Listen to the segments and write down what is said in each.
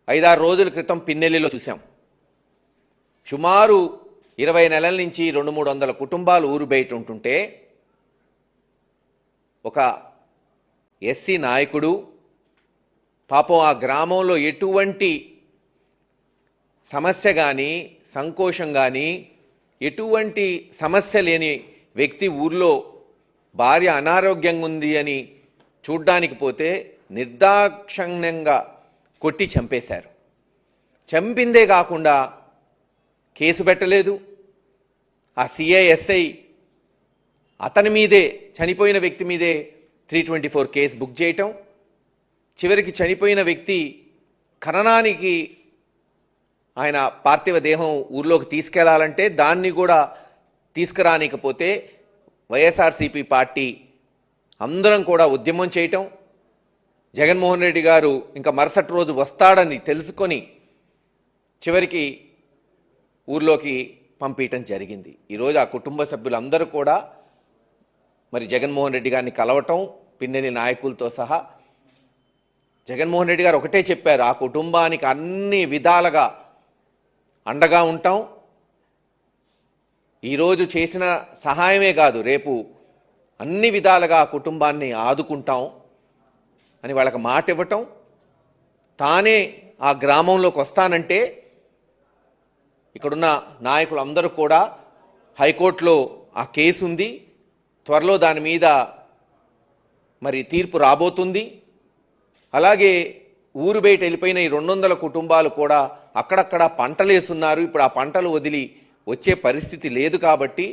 5-6 రోజుల క్రితం పిన్నెల్లిలో చూసాం. సుమారు 20 నెలల నుంచి 200-300 కుటుంబాలు ఊరు బయట ఉంటుంటే ఒక ఎస్సీ నాయకుడు పాపం ఆ గ్రామంలో ఎటువంటి సమస్య కానీ సంకోచం కానీ ఎటువంటి సమస్య లేని వ్యక్తి ఊర్లో భార్య అనారోగ్యంగా ఉంది అని చూడ్డానికి పోతే నిర్దాక్షిణ్యంగా కొట్టి చంపేశారు. చంపిందే కాకుండా కేసు పెట్టలేదు. ఆ సిఐఎస్ఐ అతని మీదే, చనిపోయిన వ్యక్తి మీదే 324 కేసు బుక్ చేయటం, చివరికి చనిపోయిన వ్యక్తి ఖననానికి ఆయన పార్థివ దేహం ఊర్లోకి తీసుకెళ్లాలంటే దాన్ని కూడా తీసుకురానికపోతే వైఎస్ఆర్సీపీ పార్టీ అందరం కూడా ఉద్యమం చేయటం, జగన్మోహన్ రెడ్డి గారు ఇంకా మరుసటి రోజు వస్తాడని తెలుసుకొని చివరికి ఊర్లోకి పంపించడం జరిగింది. ఈరోజు ఆ కుటుంబ సభ్యులందరూ కూడా మరి జగన్మోహన్ రెడ్డి గారిని కలవటం, పిన్నెల్లి నాయకులతో సహా జగన్మోహన్ రెడ్డి గారు ఒకటే చెప్పారు, ఆ కుటుంబానికి అన్ని విధాలుగా అండగా ఉంటాం, ఈరోజు చేసిన సహాయమే కాదు రేపు అన్ని విధాలుగా ఆ కుటుంబాన్ని ఆదుకుంటాం అని వాళ్ళకి మాట ఇవ్వటం, తానే ఆ గ్రామంలోకి వస్తానంటే ఇక్కడున్న నాయకులందరూ కూడా హైకోర్టులో ఆ కేసు ఉంది, త్వరలో దాని మీద మరి తీర్పు రాబోతుంది. అలాగే ఊరు బయట వెళ్ళిపోయిన ఈ 200 కుటుంబాలు కూడా అక్కడక్కడ పంటలు వేస్తున్నారు. ఇప్పుడు ఆ పంటలు వదిలి వచ్చే పరిస్థితి లేదు కాబట్టి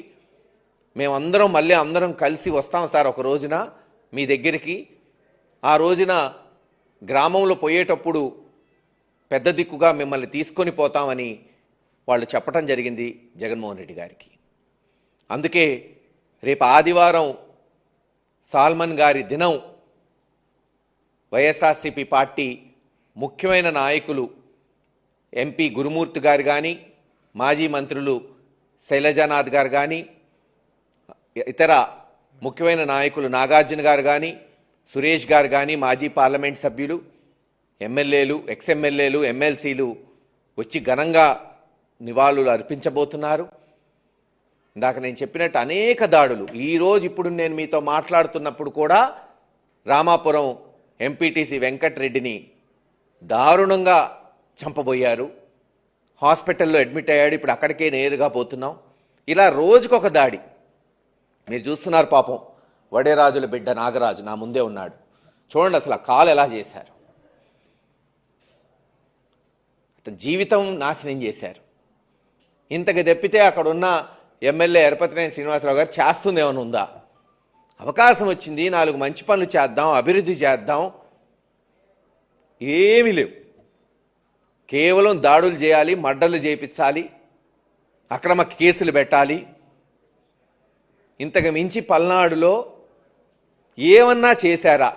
మేమందరం మళ్ళీ అందరం కలిసి వస్తాం సార్ ఒక రోజున మీ దగ్గరికి. ఆ రోజున గ్రామంలో పోయేటప్పుడు పెద్ద దిక్కుగా మిమ్మల్ని తీసుకొని పోతామని వాళ్ళు చెప్పడం జరిగింది జగన్మోహన్ రెడ్డి గారికి. అందుకే రేపు ఆదివారం సాల్మన్ గారి దినం వైఎస్ఆర్సీపీ పార్టీ ముఖ్యమైన నాయకులు ఎంపీ గురుమూర్తి గారు కానీ, మాజీ మంత్రులు శైలజానాథ్ గారు కానీ, ఇతర ముఖ్యమైన నాయకులు నాగార్జున గారు కానీ, సురేష్ గారు కానీ, మాజీ పార్లమెంట్ సభ్యులు, ఎమ్మెల్యేలు, ఎక్స్ఎమ్మెల్యేలు, ఎమ్మెల్సీలు వచ్చి ఘనంగా నివాళులు అర్పించబోతున్నారు. ఇందాక నేను చెప్పినట్టు అనేక దాడులు, ఈరోజు ఇప్పుడు నేను మీతో మాట్లాడుతున్నప్పుడు కూడా రామాపురం ఎంపీటీసీ వెంకటరెడ్డిని దారుణంగా చంపబోయారు. హాస్పిటల్లో అడ్మిట్ అయ్యాడు, ఇప్పుడు అక్కడికే నేరుగా పోతున్నాం. ఇలా రోజుకొక దాడి మీరు చూస్తున్నారు. పాపం వడేరాజుల బిడ్డ నాగరాజు నా ముందే ఉన్నాడు, చూడండి అసలు ఆ కాలు ఎలా చేశారు. అతని జీవితం నాశనం చేశారు. ఇంతకు తెప్పితే అక్కడున్న ఎమ్మెల్యే ఎరపతినేని శ్రీనివాసరావు గారు చేస్తుంది ఏమైనా ఉందా? అవకాశం వచ్చింది, 4 మంచి పనులు చేద్దాం, అభివృద్ధి చేద్దాం, ఏమీ లేవు. కేవలం దాడులు చేయాలి, మర్డర్లు చేయించాలి, అక్రమ కేసులు పెట్టాలి. ఇంతకు మించి పల్నాడులో ఏమన్నా చేశారా?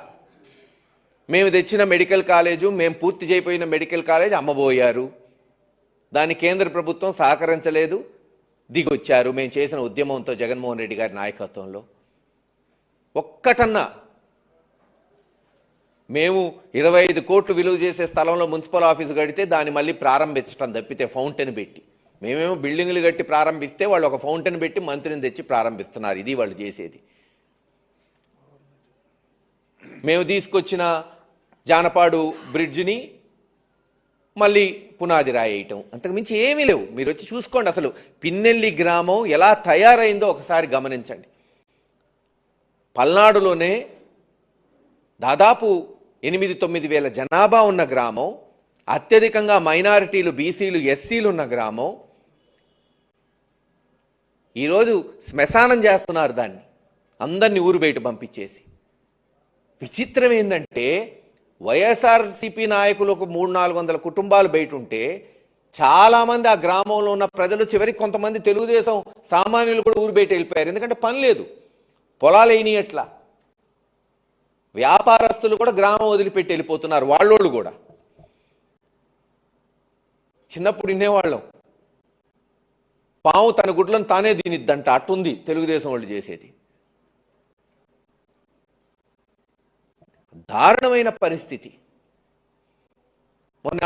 మేము తెచ్చిన మెడికల్ కాలేజు, మేము పూర్తి చేయపోయిన మెడికల్ కాలేజ్ అమ్మబోయారు, దాన్ని కేంద్ర ప్రభుత్వం సహకరించలేదు, దిగొచ్చారు మేము చేసిన ఉద్యమంతో జగన్మోహన్ రెడ్డి గారి నాయకత్వంలో. ఒక్కటన్నా మేము 25 కోట్లు విలువ చేసే స్థలంలో మున్సిపల్ ఆఫీసు కడితే దాన్ని మళ్ళీ ప్రారంభించడం తప్పితే ఫౌంటైన్ పెట్టి, మేమేమో బిల్డింగ్లు కట్టి ప్రారంభిస్తే వాళ్ళు ఒక ఫౌంటైన్ పెట్టి మంత్రిని తెచ్చి ప్రారంభిస్తున్నారు. ఇది వాళ్ళు చేసేది. మేము తీసుకొచ్చిన జానపాడు బ్రిడ్జిని మళ్ళీ పునాది రాయేయటం, అంతకుమించి ఏమీ లేవు. మీరు వచ్చి చూసుకోండి, అసలు పిన్నెల్లి గ్రామం ఎలా తయారైందో ఒకసారి గమనించండి. పల్నాడులోనే దాదాపు 8-9 వేల జనాభా ఉన్న గ్రామం, అత్యధికంగా మైనారిటీలు, బీసీలు, ఎస్సీలు ఉన్న గ్రామం. ఈరోజు శ్మశానం చేస్తున్నారు దాన్ని, అందరినీ ఊరు బయట పంపించేసి. విచిత్రం ఏంటంటే వైఎస్ఆర్సీపీ నాయకులు ఒక 300-400 కుటుంబాలు బయట ఉంటే చాలామంది ఆ గ్రామంలో ఉన్న ప్రజలు, చివరికి కొంతమంది తెలుగుదేశం సామాన్యులు కూడా ఊరు బయట వెళ్ళిపోయారు. ఎందుకంటే పని లేదు, పొలాలు అయినాయట్లా. వ్యాపారస్తులు కూడా గ్రామం వదిలిపెట్టి వెళ్ళిపోతున్నారు, వాళ్ళోళ్ళు కూడా. చిన్నప్పుడు వినేవాళ్ళం, పాము తన గుడ్లను తానే తినిద్దంట, అట్టుంది తెలుగుదేశం వాళ్ళు చేసేది. దారుణమైన పరిస్థితి. మొన్న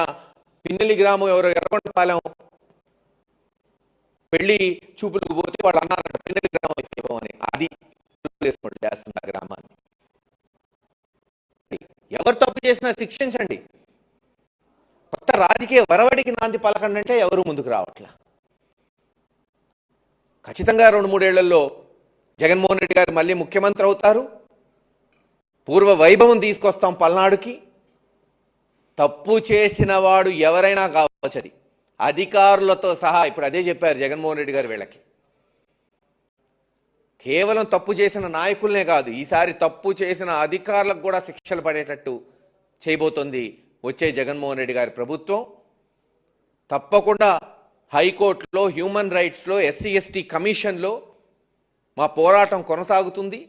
పిన్నెల్లి గ్రామం ఎవరో ఎర్రగొండపాలెం పెళ్లి చూపులకు పోతే వాళ్ళు అన్నారంట పిన్నెల్లి గ్రామం అని. అది చేస్తుంది ఆ గ్రామాన్ని. ఎవరు తప్పు చేసినా శిక్షించండి. కొత్త రాజకీయ వరవడికి నాంది పలకండి అంటే ఎవరు ముందుకు రావట్లా. ఖచ్చితంగా 2-3 ఏళ్లలో జగన్మోహన్ రెడ్డి గారు మళ్ళీ ముఖ్యమంత్రి అవుతారు. పూర్వ వైభవం తీసుకొస్తాం పల్నాడుకి. తప్పు చేసిన వాడు ఎవరైనా కావచ్చు, అది అధికారులతో సహా. ఇప్పుడు అదే చెప్పారు జగన్మోహన్ రెడ్డి గారు వీళ్ళకి. కేవలం తప్పు చేసిన నాయకులనే కాదు, ఈసారి తప్పు చేసిన అధికారులకు కూడా శిక్షలు పడేటట్టు చేయబోతోంది వచ్చే జగన్మోహన్ రెడ్డి గారి ప్రభుత్వం. తప్పకుండా హైకోర్టులో, హ్యూమన్ రైట్స్లో, SC/ST కమిషన్లో మా పోరాటం కొనసాగుతుంది.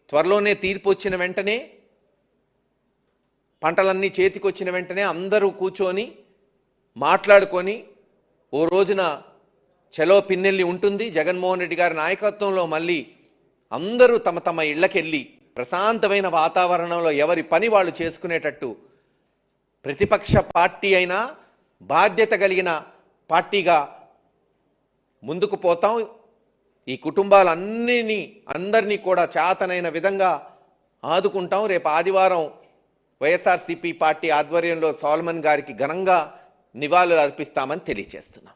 త్వరలోనే తీర్పు వచ్చిన వెంటనే, పంటలన్నీ చేతికొచ్చిన వెంటనే అందరూ కూర్చొని మాట్లాడుకొని ఓ రోజున చలో పిన్నెల్లి ఉంటుంది. జగన్మోహన్ రెడ్డి గారి నాయకత్వంలో మళ్ళీ అందరూ తమ తమ ఇళ్లకెళ్ళి ప్రశాంతమైన వాతావరణంలో ఎవరి పని వాళ్ళు చేసుకునేటట్టు ప్రతిపక్ష పార్టీ అయినా బాధ్యత కలిగిన పార్టీగా ముందుకు పోతాం. ఈ కుటుంబాలన్నింటినీ కూడా చేతనైన విధంగా ఆదుకుంటాం. రేపు ఆదివారం వైఎస్ఆర్సీపీ పార్టీ ఆధ్వర్యంలో సోలమన్ గారికి ఘనంగా నివాళులు అర్పిస్తామని తెలియజేస్తున్నాం.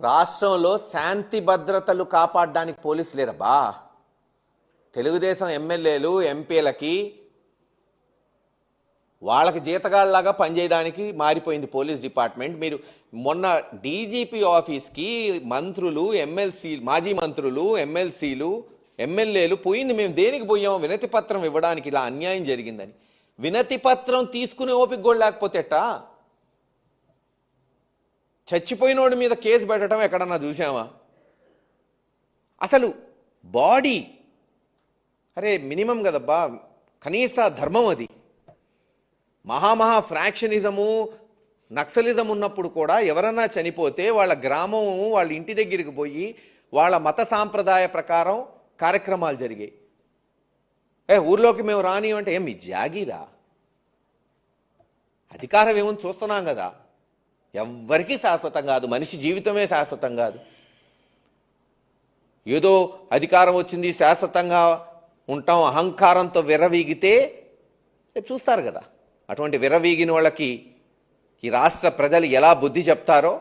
రాష్ట్రంలో శాంతి భద్రతలు కాపాడడానికి పోలీసు లేరబ్బా. తెలుగుదేశం ఎమ్మెల్యేలు, ఎంపీలకి వాళ్ళకి జీతగాళ్ళలాగా పనిచేయడానికి మారిపోయింది పోలీస్ డిపార్ట్మెంట్. మీరు మొన్న డీజీపీ ఆఫీస్కి మంత్రులు, మాజీ మంత్రులు, ఎమ్మెల్సీలు, ఎమ్మెల్యేలు పోయింది. మేము దేనికి పోయాం? వినతి పత్రం ఇవ్వడానికి. ఇలా అన్యాయం జరిగిందని వినతి పత్రం తీసుకునే ఓపిక కూడా లేకపోతేటా? చచ్చిపోయినోడి మీద కేసు పెట్టడం ఎక్కడన్నా చూసామా? అసలు బాడీ అరే మినిమం కదబ్బా, కనీస ధర్మం అది. మహా ఫ్రాక్షనిజము, నక్సలిజం ఉన్నప్పుడు కూడా ఎవరన్నా చనిపోతే వాళ్ళ గ్రామం, వాళ్ళ ఇంటి దగ్గరికి పోయి వాళ్ళ మత సాంప్రదాయ ప్రకారం కార్యక్రమాలు జరిగాయి. ఊర్లోకి మేము రాని అంటే ఏం మీ జాగీరా? అధికారం ఏమో చూస్తున్నాం కదా. ఎవ్వరికీ శాశ్వతం కాదు, మనిషి జీవితమే శాశ్వతం కాదు. ఏదో అధికారం వచ్చింది శాశ్వతంగా ఉంటాం అహంకారంతో విర్రవీగితే రేపు చూస్తారు కదా. అటువంటి విర్రవీగిన వాళ్ళకి ఈ రాష్ట్ర ప్రజలు ఎలా బుద్ధి చెప్తారో,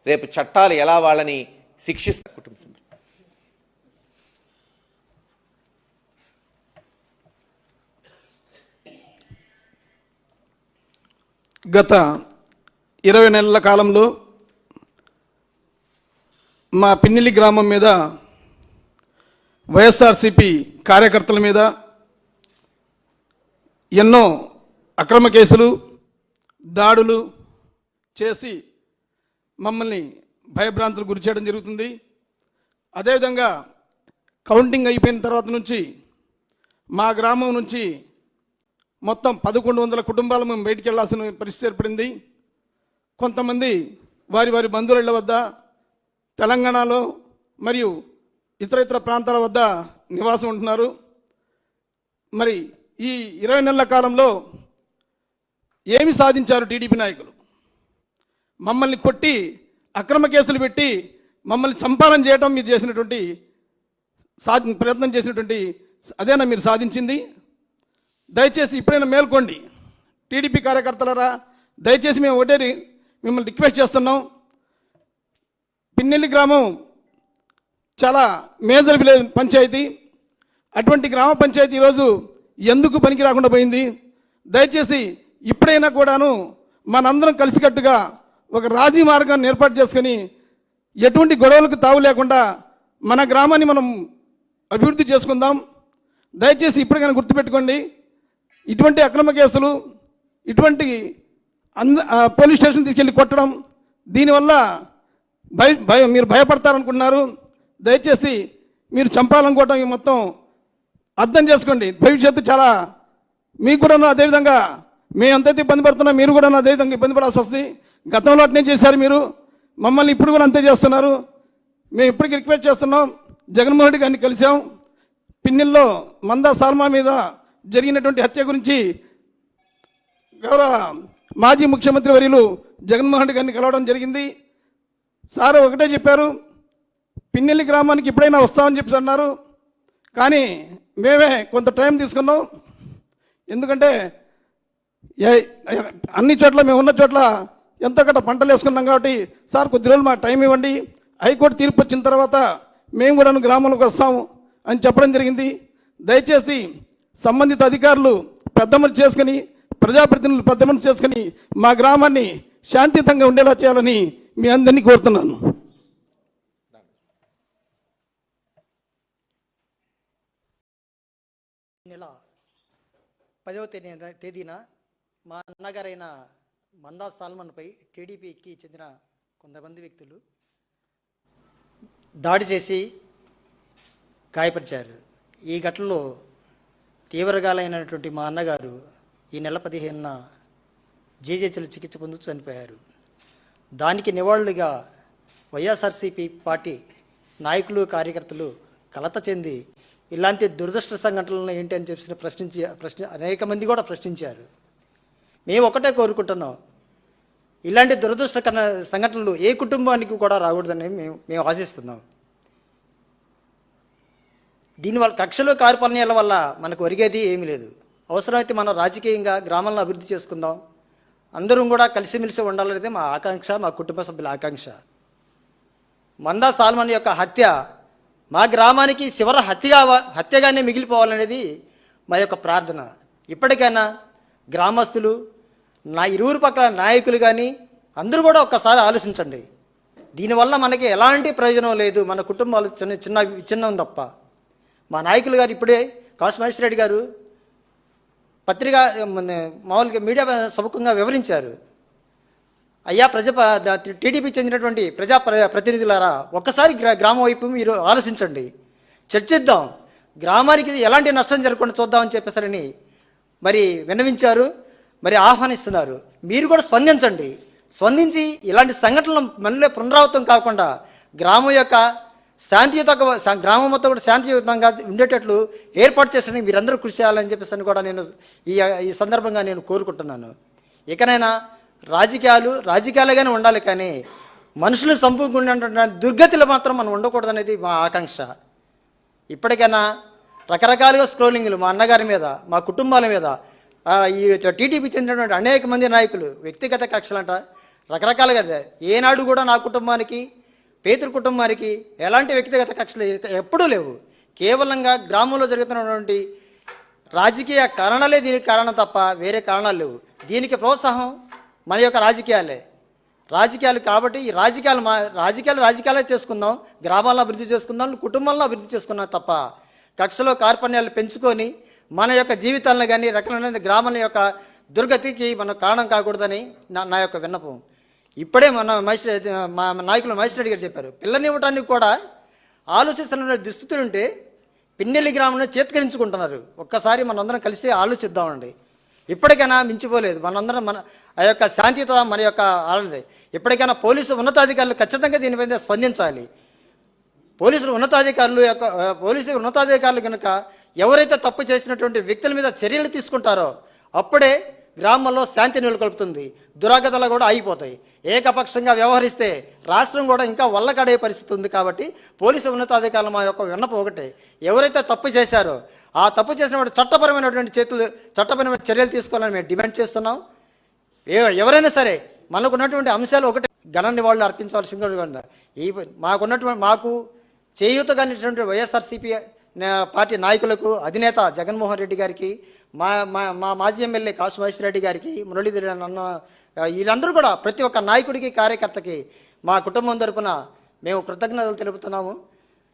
రేపు చట్టాలు ఎలా వాళ్ళని శిక్షిస్తారు. గత 20 నెలల కాలంలో మా పిన్నెల్లి గ్రామం మీద వైఎస్ఆర్సీపీ కార్యకర్తల మీద ఎన్నో అక్రమ కేసులు, దాడులు చేసి మమ్మల్ని భయభ్రాంతులకు గురి చేయడం జరుగుతుంది. అదేవిధంగా కౌంటింగ్ అయిపోయిన తర్వాత నుంచి మా గ్రామం నుంచి మొత్తం 1100 కుటుంబాలు మేము బయటికి వెళ్లాల్సిన పరిస్థితి ఏర్పడింది. కొంతమంది వారి వారి బంధువుల వద్ద తెలంగాణలో మరియు ఇతర ప్రాంతాల వద్ద నివాసం ఉంటున్నారు. మరి ఈ 20 నెలల కాలంలో ఏమి సాధించారు టీడీపీ నాయకులు? మమ్మల్ని కొట్టి అక్రమ కేసులు పెట్టి మమ్మల్ని చంపాలని చేయడం మీరు చేసినటువంటి ప్రయత్నం చేసినటువంటి అదేనా మీరు సాధించింది? దయచేసి ఇప్పుడైనా మేల్కోండి టీడీపీ కార్యకర్తలరా. దయచేసి మేము ఒకటే మిమ్మల్ని రిక్వెస్ట్ చేస్తున్నాం. పిన్నెల్లి గ్రామం చాలా మేజర్ విలేజ్ పంచాయతీ. అటువంటి గ్రామ పంచాయతీ ఈరోజు ఎందుకు పనికి రాకుండా పోయింది? దయచేసి ఇప్పుడైనా కూడాను మనందరం కలిసికట్టుగా ఒక రాజీ మార్గాన్ని ఏర్పాటు చేసుకొని ఎటువంటి గొడవలకు తావు లేకుండా మన గ్రామాన్ని మనం అభివృద్ధి చేసుకుందాం. దయచేసి ఇప్పటికైనా గుర్తుపెట్టుకోండి, ఇటువంటి అక్రమ కేసులు, ఇటువంటి పోలీస్ స్టేషన్ తీసుకెళ్ళి కొట్టడం, దీనివల్ల మీరు భయపడతారనుకుంటున్నారు. దయచేసి మీరు చంపాలనుకోవటం మొత్తం అర్థం చేసుకోండి. భవిష్యత్తు చాలా మీకు కూడా అదేవిధంగా మేము ఎంతైతే ఇబ్బంది పడుతున్నా మీరు కూడా అదేవిధంగా ఇబ్బంది పడాల్సి వస్తుంది. గతంలో అట్నే చేశారు మీరు, మమ్మల్ని ఇప్పుడు కూడా అంతే చేస్తున్నారు. మేము ఇప్పటికీ రిక్వెస్ట్ చేస్తున్నాం, జగన్మోహన్ రెడ్డి గారిని కలిసాం. పిన్నెల్లో మందా సాల్మా మీద జరిగినటువంటి హత్య గురించి గౌరవ మాజీ ముఖ్యమంత్రి వర్యులు జగన్మోహన్ రెడ్డి గారిని కలవడం జరిగింది. సార్ ఒకటే చెప్పారు, పిన్నెల్లి గ్రామానికి ఎప్పుడైనా వస్తామని చెప్పి అన్నారు. కానీ మేమే కొంత టైం తీసుకున్నాం. ఎందుకంటే అన్ని చోట్ల మేము ఉన్న చోట్ల ఎంతో గట్ట పంటలు వేసుకున్నాం కాబట్టి సార్ కొద్ది రోజులు మాకు టైం ఇవ్వండి, హైకోర్టు తీర్పు వచ్చిన తర్వాత మేము కూడా గ్రామంలోకి వస్తాము అని చెప్పడం జరిగింది. దయచేసి సంబంధిత అధికారులు పెద్ద మనసు చేసుకుని, ప్రజాప్రతినిధులు పెద్ద మనసు చేసుకుని మా గ్రామాన్ని శాంతియుతంగా ఉండేలా చేయాలని మీ అందరినీ కోరుతున్నాను. నెల 10వ తేదీన మా అన్నగారైన మందా సాల్మన్పై టీడీపీకి చెందిన కొంతమంది వ్యక్తులు దాడి చేసి గాయపరిచారు. ఈ ఘటనలో తీవ్రగాలైనటువంటి మా అన్నగారు ఈ నెల 15న జీజేచలు చికిత్స పొందుతూ చనిపోయారు. దానికి నివాళులుగా వైఎస్ఆర్సీపీ పార్టీ నాయకులు కార్యకర్తలు కలత చెంది ఇలాంటి దురదృష్ట సంఘటనలు ఏంటి అని చెప్పి అనేక మంది కూడా ప్రశ్నించారు. మేము ఒకటే కోరుకుంటున్నాం, ఇలాంటి దురదృష్ట సంఘటనలు ఏ కుటుంబానికి కూడా రాకూడదని మేము ఆశిస్తున్నాం. దీనివల్ల కక్షలు కార్పణ్యాల వల్ల మనకు ఒరిగేది ఏమీ లేదు. అవసరమైతే మనం రాజకీయంగా గ్రామాలను అభివృద్ధి చేసుకుందాం, అందరం కూడా కలిసిమెలిసి ఉండాలనేది మా ఆకాంక్ష, మా కుటుంబ సభ్యుల ఆకాంక్ష. మందా సాల్మన్ యొక్క హత్య మా గ్రామానికి చివరి హత్యగానే మిగిలిపోవాలనేది మా యొక్క ప్రార్థన. ఇప్పటికైనా గ్రామస్తులు, నా ఇరువురు పక్కల నాయకులు కానీ అందరూ కూడా ఒక్కసారి ఆలోచించండి. దీనివల్ల మనకి ఎలాంటి ప్రయోజనం లేదు, మన కుటుంబాలు చిన్నం తప్ప. మా నాయకులు గారు ఇప్పుడే కాసు మహేశ్వర రెడ్డి గారు పత్రికా మామూలుగా మీడియా సముఖంగా వివరించారు. అయ్యా టీడీపీ చెందినటువంటి ప్రతినిధులారా, ఒక్కసారి గ్రామం వైపు మీరు ఆలోచించండి, చర్చిద్దాం, గ్రామానికి ఎలాంటి నష్టం జరగకుండా చూద్దామని చెప్పేసరని మరి విన్నవించారు, మరి ఆహ్వానిస్తున్నారు. మీరు కూడా స్పందించండి. స్పందించి ఇలాంటి సంఘటనలు మళ్ళీ పునరావృతం కాకుండా గ్రామం యొక్క గ్రామం మొత్తం కూడా శాంతియుతంగా ఉండేటట్లు ఏర్పాటు చేసడానికి మీరందరూ కృషి చేయాలని చెప్పేసి కూడా నేను ఈ సందర్భంగా నేను కోరుకుంటున్నాను. ఇకనైనా రాజకీయాలుగానే ఉండాలి, కానీ మనుషులు సంపూర్ణ దుర్గతిలో మాత్రం మనం ఉండకూడదనేది మా ఆకాంక్ష. ఇప్పటికైనా రకరకాలుగా స్క్రోలింగ్లు మా అన్నగారి మీద, మా కుటుంబాల మీద, ఈ టీడీపీ చెందినటువంటి అనేక మంది నాయకులు వ్యక్తిగత కక్షలంట రకరకాలుగా. ఏనాడు కూడా నా కుటుంబానికి, పేదల కుటుంబానికి ఎలాంటి వ్యక్తిగత కక్షలు ఎప్పుడూ లేవు. కేవలంగా గ్రామంలో జరుగుతున్నటువంటి రాజకీయ కారణాలే దీనికి కారణం తప్ప వేరే కారణాలు లేవు. దీనికి ప్రోత్సాహం మన యొక్క రాజకీయాలు కాబట్టి ఈ రాజకీయాలే చేసుకుందాం, గ్రామాలను అభివృద్ధి చేసుకుందాం, కుటుంబాలను అభివృద్ధి చేసుకున్నాం తప్ప కక్షలో కార్పణ్యాలు పెంచుకొని మన యొక్క జీవితాలను కానీ రకమైన గ్రామాల యొక్క దుర్గతికి మనం కారణం కాకూడదని నా యొక్క విన్నపం. ఇప్పుడే మా నాయకులు మహేశ్వర రెడ్డి గారు చెప్పారు, పిల్లనివ్వటానికి కూడా ఆలోచిస్తున్న దుస్థితులు ఉంటే పిన్నెల్లి గ్రామంలో చేత్కరించుకుంటున్నారు. ఒక్కసారి మనందరం కలిసి ఆలోచిద్దామండి. ఇప్పటికైనా మించిపోలేదు. మనందరం ఆ యొక్క శాంతియుత మన యొక్క ఆలోచన. ఇప్పటికైనా పోలీసు ఉన్నతాధికారులు ఖచ్చితంగా దీనిపైన స్పందించాలి. పోలీసు ఉన్నతాధికారులు కనుక ఎవరైతే తప్పు చేసినటువంటి వ్యక్తుల మీద చర్యలు తీసుకుంటారో అప్పుడే గ్రామంలో శాంతి నెలకొల్పుతుంది, దురాగతాలు కూడా ఆగిపోతాయి. ఏకపక్షంగా వ్యవహరిస్తే రాష్ట్రం కూడా ఇంకా వల్లకడే పరిస్థితి ఉంది. కాబట్టి పోలీసు ఉన్నతాధికారులు మా యొక్క విన్నపం ఒకటే, ఎవరైతే తప్పు చేశారో ఆ తప్పు చేసినటువంటి చట్టపరమైన చర్యలు తీసుకోవాలని మేము డిమాండ్ చేస్తున్నాం. ఎవరైనా సరే మనకున్నటువంటి అంశాలు ఒకటే, ఘన నివాళులు అర్పించవలసిందిగా మాకు చేయూతగానిటువంటి వైఎస్ఆర్సీపీ పార్టీ నాయకులకు, అధినేత జగన్మోహన్ రెడ్డి గారికి, మా మాజీ ఎమ్మెల్యే కాసు మహేశ్వర రెడ్డి గారికి, మురళీధర్ అన్న, వీళ్ళందరూ కూడా ప్రతి ఒక్క నాయకుడికి, కార్యకర్తకి మా కుటుంబం తరపున మేము కృతజ్ఞతలు తెలుపుతున్నాము.